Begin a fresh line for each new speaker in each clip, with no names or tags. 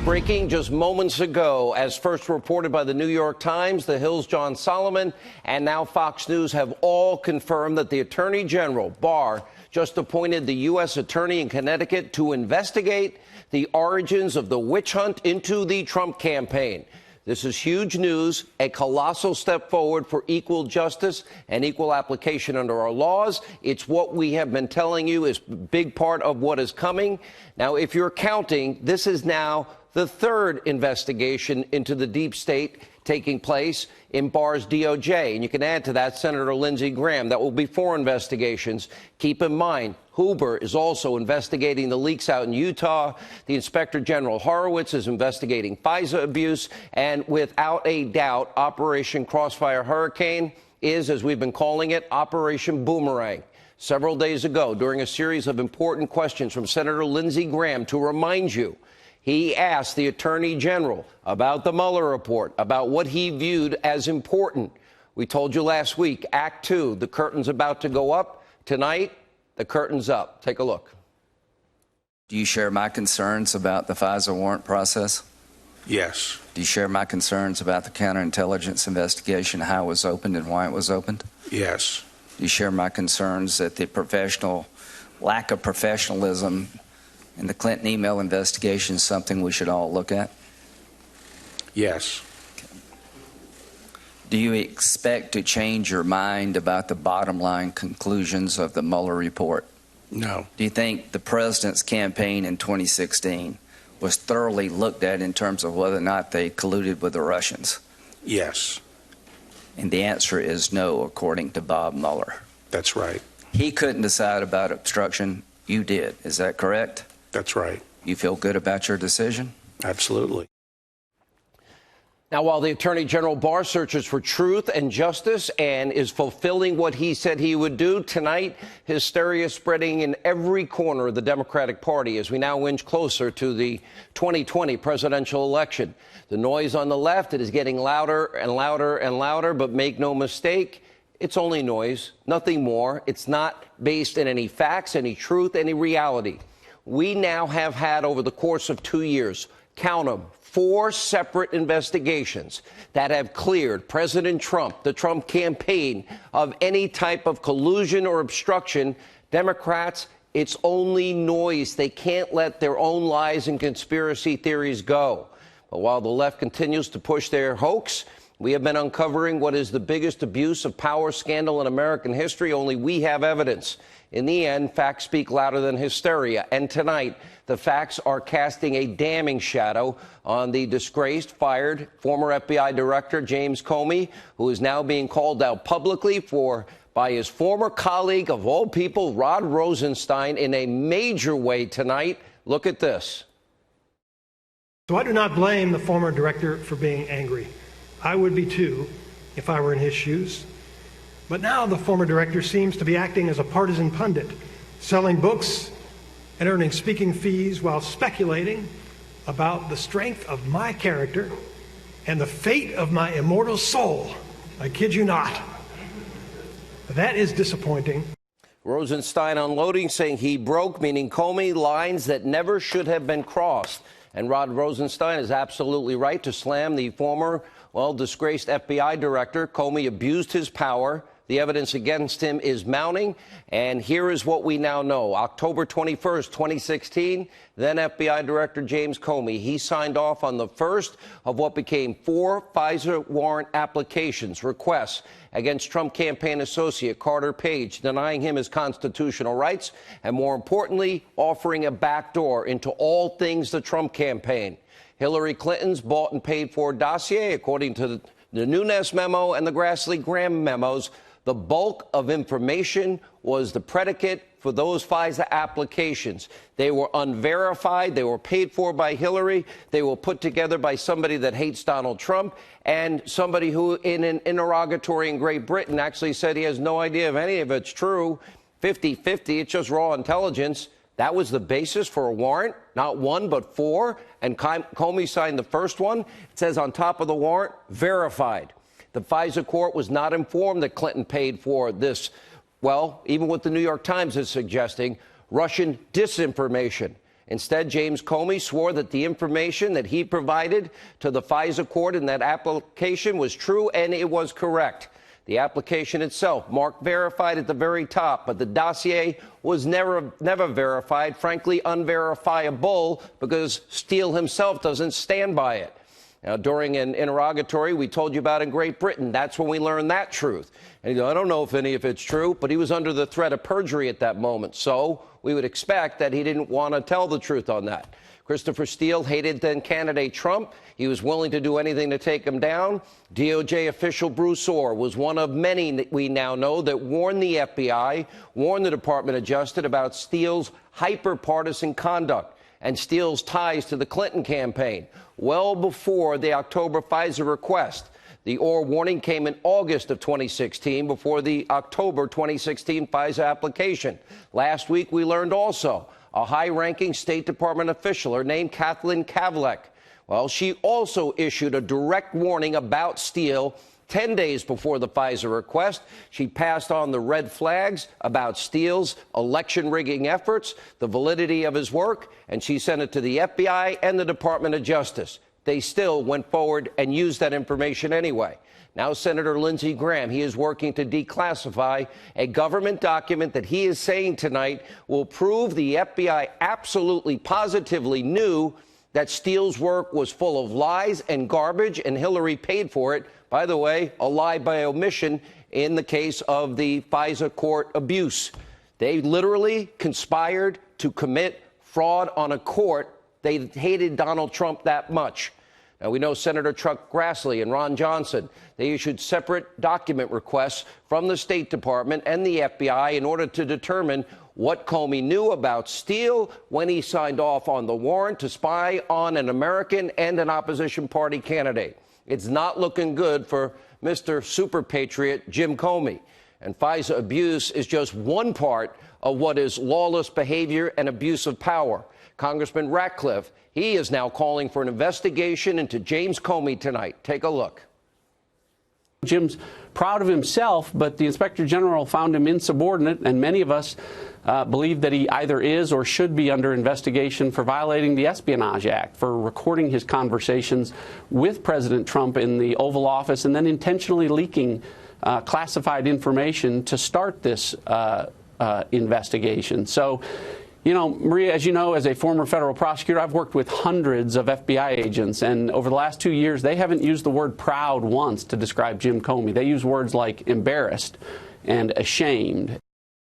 Breaking just moments ago, as first reported by the New York Times, The Hill's John Solomon, and now Fox News have all confirmed that the Attorney General, Barr, just appointed the U.S. Attorney in Connecticut to investigate the origins of the witch hunt into the Trump campaign. This is huge news, a colossal step forward for equal justice and equal application under our laws. It's what we have been telling you is a big part of what is coming. Now, if you're counting, this is now the third investigation into the deep state taking place in Barr's DOJ. And you can add to that Senator Lindsey Graham. That will be 4 investigations. Keep in mind, Huber is also investigating the leaks out in Utah. The Inspector General Horowitz is investigating FISA abuse. And without a doubt, Operation Crossfire Hurricane is, as we've been calling it, Operation Boomerang. Several days ago, during a series of important questions from Senator Lindsey Graham, to remind you, he asked the Attorney General about the Mueller report, about what he viewed as important. We told you last week, Act 2, the curtain's about to go up. Tonight, the curtain's up. Take a look.
Do you share my concerns about the FISA warrant process?
Yes.
Do you share my concerns about the counterintelligence investigation, how it was opened and why it was opened?
Yes.
Do you share my concerns that the lack of professionalism in the Clinton email investigation is something we should all look at?
Yes.
Okay. Do you expect to change your mind about the bottom line conclusions of the Mueller report?
No.
Do you think the president's campaign in 2016 was thoroughly looked at in terms of whether or not they colluded with the Russians?
Yes.
And the answer is no, according to Bob Mueller.
That's right.
He couldn't decide about obstruction. You did. Is that correct?
That's right.
You feel good about your decision?
Absolutely.
Now, while the Attorney General Barr searches for truth and justice and is fulfilling what he said he would do, tonight, hysteria spreading in every corner of the Democratic Party as we now inch closer to the 2020 presidential election. The noise on the left, it is getting louder and louder and louder, but make no mistake, it's only noise, nothing more. It's not based in any facts, any truth, any reality. We now have had, over the course of 2 years, count them, 4 separate investigations that have cleared President Trump, the Trump campaign, of any type of collusion or obstruction. Democrats, it's only noise. They can't let their own lies and conspiracy theories go. But while the left continues to push their hoax, we have been uncovering what is the biggest abuse of power scandal in American history. Only we have evidence. In the end, facts speak louder than hysteria. And tonight, the facts are casting a damning shadow on the disgraced, fired former FBI Director James Comey, who is now being called out publicly by his former colleague of all people, Rod Rosenstein, in a major way tonight. Look at this.
So I do not blame the former director for being angry. I would be too if I were in his shoes. But now the former director seems to be acting as a partisan pundit, selling books and earning speaking fees while speculating about the strength of my character and the fate of my immortal soul. I kid you not. That is disappointing.
Rosenstein unloading, saying he broke, meaning Comey, lines that never should have been crossed. And Rod Rosenstein is absolutely right to slam the former, disgraced FBI director. Comey abused his power. The evidence against him is mounting. And here is what we now know. October 21st, 2016, then FBI Director James Comey, he signed off on the first of what became 4 FISA warrant applications, requests against Trump campaign associate Carter Page, denying him his constitutional rights, and more importantly, offering a backdoor into all things the Trump campaign. Hillary Clinton's bought and paid for dossier, according to the Nunes memo and the Grassley-Graham memos. The bulk of information was the predicate for those FISA applications. They were unverified. They were paid for by Hillary. They were put together by somebody that hates Donald Trump and somebody who, in an interrogatory in Great Britain, actually said he has no idea if any of it's true. 50-50. It's just raw intelligence. That was the basis for a warrant, not 1, but 4. And Comey signed the first one. It says on top of the warrant, verified. The FISA court was not informed that Clinton paid for this. Well, even what the New York Times is suggesting, Russian disinformation. Instead, James Comey swore that the information that he provided to the FISA court in that application was true and it was correct. The application itself marked verified at the very top, but the dossier was never verified, frankly unverifiable, because Steele himself doesn't stand by it. Now, during an interrogatory we told you about in Great Britain, that's when we learned that truth. And he goes, I don't know if any of it's true, but he was under the threat of perjury at that moment. So we would expect that he didn't want to tell the truth on that. Christopher Steele hated then candidate Trump. He was willing to do anything to take him down. DOJ official Bruce Orr was one of many that we now know that warned the FBI, warned the Department of Justice about Steele's hyper-partisan conduct and Steele's ties to the Clinton campaign well before the October FISA request. The Orr warning came in August of 2016 before the October 2016 FISA application. Last week, we learned also a high-ranking State Department official named Kathleen Kavlek. Well, she also issued a direct warning about Steele 10 days before the FISA request. She passed on the red flags about Steele's election rigging efforts, the validity of his work, and she sent it to the FBI and the Department of Justice. They still went forward and used that information anyway. Now, Senator Lindsey Graham, he is working to declassify a government document that he is saying tonight will prove the FBI absolutely, positively knew that Steele's work was full of lies and garbage, and Hillary paid for it. By the way, a lie by omission in the case of the FISA court abuse. They literally conspired to commit fraud on a court. They hated Donald Trump that much. Now, we know Senator Chuck Grassley and Ron Johnson, they issued separate document requests from the State Department and the FBI in order to determine what Comey knew about Steele when he signed off on the warrant to spy on an American and an opposition party candidate. It's not looking good for Mr. Super Patriot Jim Comey. And FISA abuse is just one part of what is lawless behavior and abuse of power. Congressman Ratcliffe, he is now calling for an investigation into James Comey tonight. Take a look.
Jim's proud of himself, but the Inspector General found him insubordinate, and many of us believe that he either is or should be under investigation for violating the Espionage Act, for recording his conversations with President Trump in the Oval Office and then intentionally leaking classified information to start this investigation. So, you know, Maria, as you know, as a former federal prosecutor, I've worked with hundreds of FBI agents, and over the last 2 years, they haven't used the word proud once to describe Jim Comey. They use words like embarrassed and ashamed.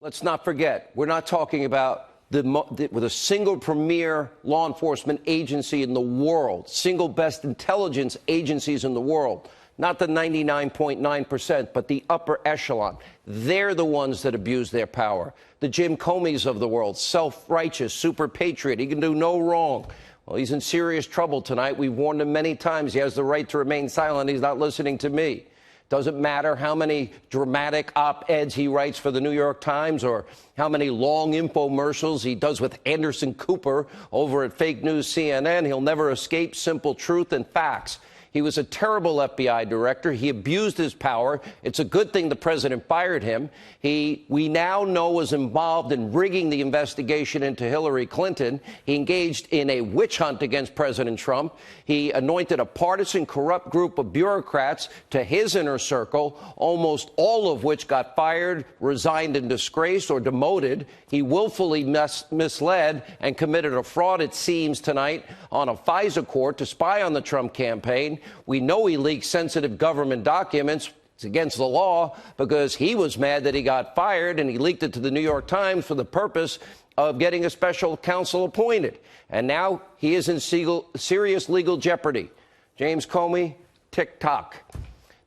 Let's not forget, we're not talking about the single premier law enforcement agency in the world, single best intelligence agencies in the world. Not the 99.9%, but the upper echelon. They're the ones that abuse their power. The Jim Comeys of the world, self-righteous, super patriot. He can do no wrong. Well, he's in serious trouble tonight. We've warned him many times. He has the right to remain silent. He's not listening to me. Doesn't matter how many dramatic op-eds he writes for the New York Times or how many long infomercials he does with Anderson Cooper over at Fake News CNN. He'll never escape simple truth and facts. He was a terrible FBI director. He abused his power. It's a good thing the president fired him. We now know was involved in rigging the investigation into Hillary Clinton. He engaged in a witch hunt against President Trump. He anointed a partisan, corrupt group of bureaucrats to his inner circle, almost all of which got fired, resigned in disgrace, or demoted. He willfully misled and committed a fraud, it seems, tonight on a FISA court to spy on the Trump campaign. We know he leaked sensitive government documents. It's against the law because he was mad that he got fired, and he leaked it to the New York Times for the purpose of getting a special counsel appointed. And now he is in serious legal jeopardy. James Comey, tick-tock.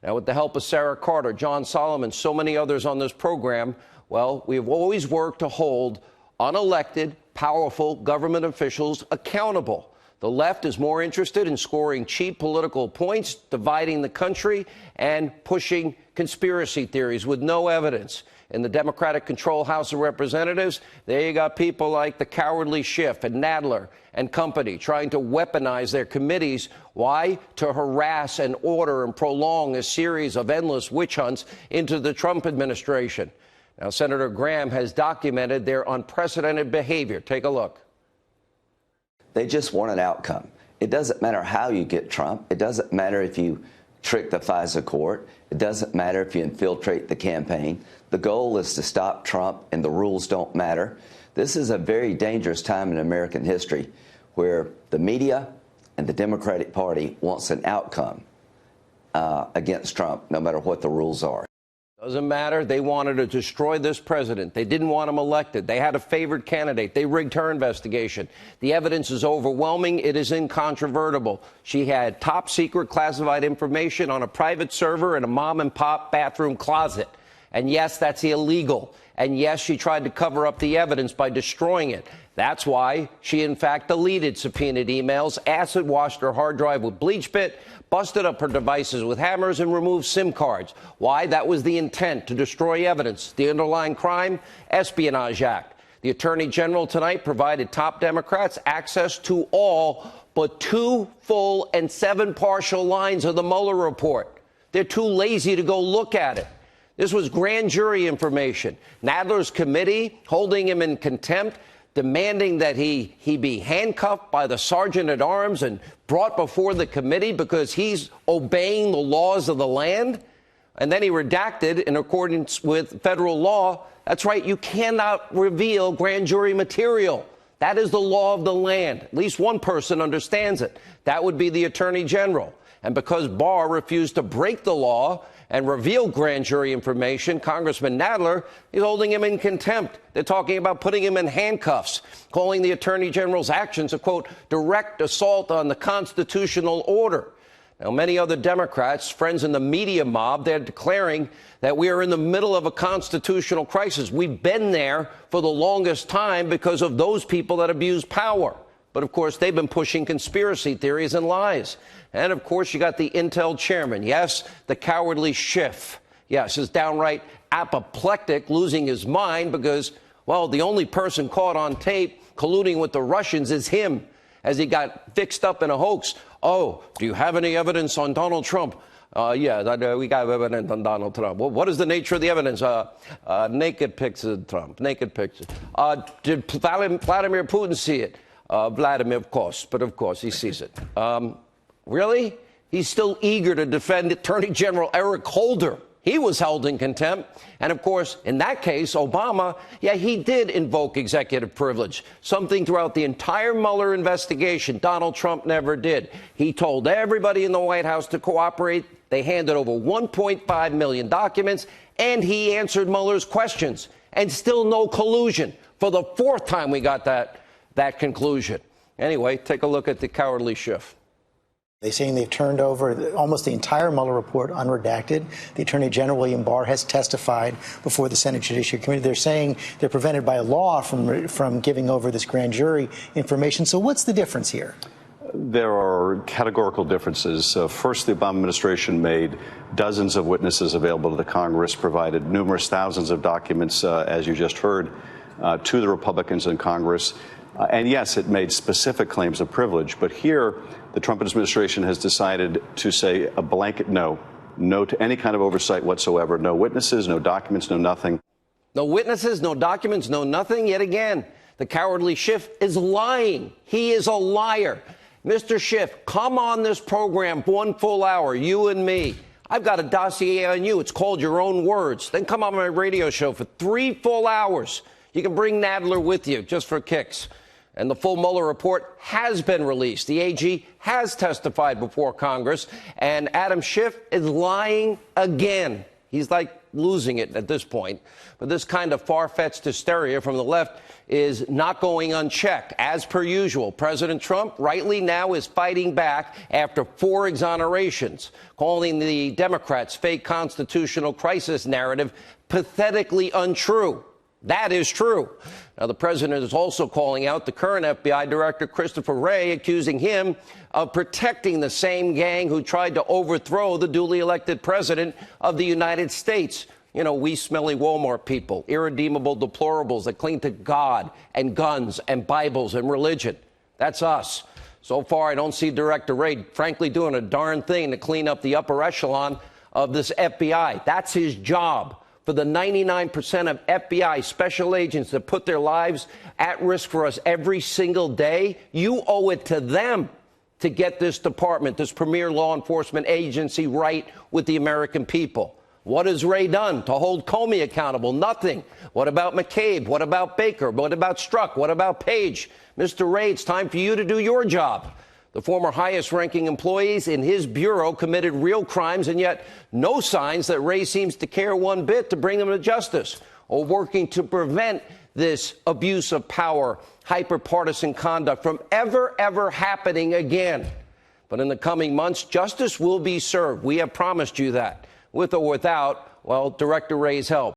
Now, with the help of Sarah Carter, John Solomon, so many others on this program, well, we have always worked to hold unelected, powerful government officials accountable. The left is more interested in scoring cheap political points, dividing the country, and pushing conspiracy theories with no evidence. In the Democratic-controlled House of Representatives, there you got people like the cowardly Schiff and Nadler and company trying to weaponize their committees. Why? To harass and order and prolong a series of endless witch hunts into the Trump administration. Now, Senator Graham has documented their unprecedented behavior. Take a look.
They just want an outcome. It doesn't matter how you get Trump. It doesn't matter if you trick the FISA court. It doesn't matter if you infiltrate the campaign. The goal is to stop Trump, and the rules don't matter. This is a very dangerous time in American history where the media and the Democratic Party wants an outcome against Trump, no matter what the rules are.
Doesn't matter. They wanted to destroy this president. They didn't want him elected. They had a favored candidate. They rigged her investigation. The evidence is overwhelming. It is incontrovertible. She had top secret classified information on a private server in a mom and pop bathroom closet. And yes, that's illegal. And yes, she tried to cover up the evidence by destroying it. That's why she, in fact, deleted subpoenaed emails, acid washed her hard drive with bleach bit, busted up her devices with hammers, and removed SIM cards. Why? That was the intent, to destroy evidence. The underlying crime, Espionage Act. The Attorney General tonight provided top Democrats access to all but 2 full and 7 partial lines of the Mueller report. They're too lazy to go look at it. This was grand jury information. Nadler's committee holding him in contempt, demanding that he be handcuffed by the sergeant at arms and brought before the committee because he's obeying the laws of the land. And then he redacted in accordance with federal law. That's right. You cannot reveal grand jury material. That is the law of the land. At least one person understands it. That would be the Attorney General. And because Barr refused to break the law and reveal grand jury information, Congressman Nadler is holding him in contempt. They're talking about putting him in handcuffs, calling the Attorney General's actions a, quote, direct assault on the constitutional order. Now, many other Democrats, friends in the media mob, they're declaring that we are in the middle of a constitutional crisis. We've been there for the longest time because of those people that abuse power. But, of course, they've been pushing conspiracy theories and lies. And, of course, you got the Intel chairman. Yes, the cowardly Schiff. Yes, is downright apoplectic, losing his mind because, well, the only person caught on tape colluding with the Russians is him as he got fixed up in a hoax. Oh, do you have any evidence on Donald Trump? Yeah, we got evidence on Donald Trump. Well, what is the nature of the evidence? Naked pictures of Trump, naked pictures. Did Vladimir Putin see it? Vladimir, of course, but of course he sees it. Really? He's still eager to defend Attorney General Eric Holder. He was held in contempt. And of course, in that case, Obama, yeah, he did invoke executive privilege, something throughout the entire Mueller investigation Donald Trump never did. He told everybody in the White House to cooperate. They handed over 1.5 million documents, and he answered Mueller's questions. And still no collusion. For the 4th time we got that conclusion. Anyway, take a look at the cowardly Schiff.
They're saying they've turned over almost the entire Mueller report unredacted. The Attorney General, William Barr, has testified before the Senate Judiciary Committee. They're saying they're prevented by law from giving over this grand jury information. So what's the difference here?
There are categorical differences. First, the Obama administration made dozens of witnesses available to the Congress, provided numerous thousands of documents, as you just heard, to the Republicans in Congress. And yes, it made specific claims of privilege. But here, the Trump administration has decided to say a blanket no to any kind of oversight whatsoever. No witnesses, no documents, no nothing.
No witnesses, no documents, no nothing. Yet again, the cowardly Schiff is lying. He is a liar. Mr. Schiff, come on this program 1 full hour, you and me. I've got a dossier on you. It's called Your Own Words. Then come on my radio show for 3 full hours. You can bring Nadler with you just for kicks. And the full Mueller report has been released. The AG has testified before Congress. And Adam Schiff is lying again. He's like losing it at this point. But this kind of far-fetched hysteria from the left is not going unchecked. As per usual, President Trump rightly now is fighting back after 4 exonerations, calling the Democrats' fake constitutional crisis narrative pathetically untrue. That is true. Now, the president is also calling out the current FBI director, Christopher Wray, accusing him of protecting the same gang who tried to overthrow the duly elected president of the United States. You know, we smelly Walmart people, irredeemable deplorables that cling to God and guns and Bibles and religion. That's us. So far, I don't see Director Wray, frankly, doing a darn thing to clean up the upper echelon of this FBI. That's his job. for the 99% of FBI special agents that put their lives at risk for us every single day. You owe it to them to get this department, this premier law enforcement agency, right with the American people. What has Wray done to hold Comey accountable? Nothing. What about McCabe? What about Baker? What about Strzok? What about Page? Mr. Wray, it's time for you to do your job. The former highest-ranking employees in his bureau committed real crimes, and yet no signs that Wray seems to care one bit to bring them to justice or working to prevent this abuse of power, hyper-partisan conduct from ever happening again. But in the coming months, justice will be served. We have promised you that, with or without, well, Director Wray's help.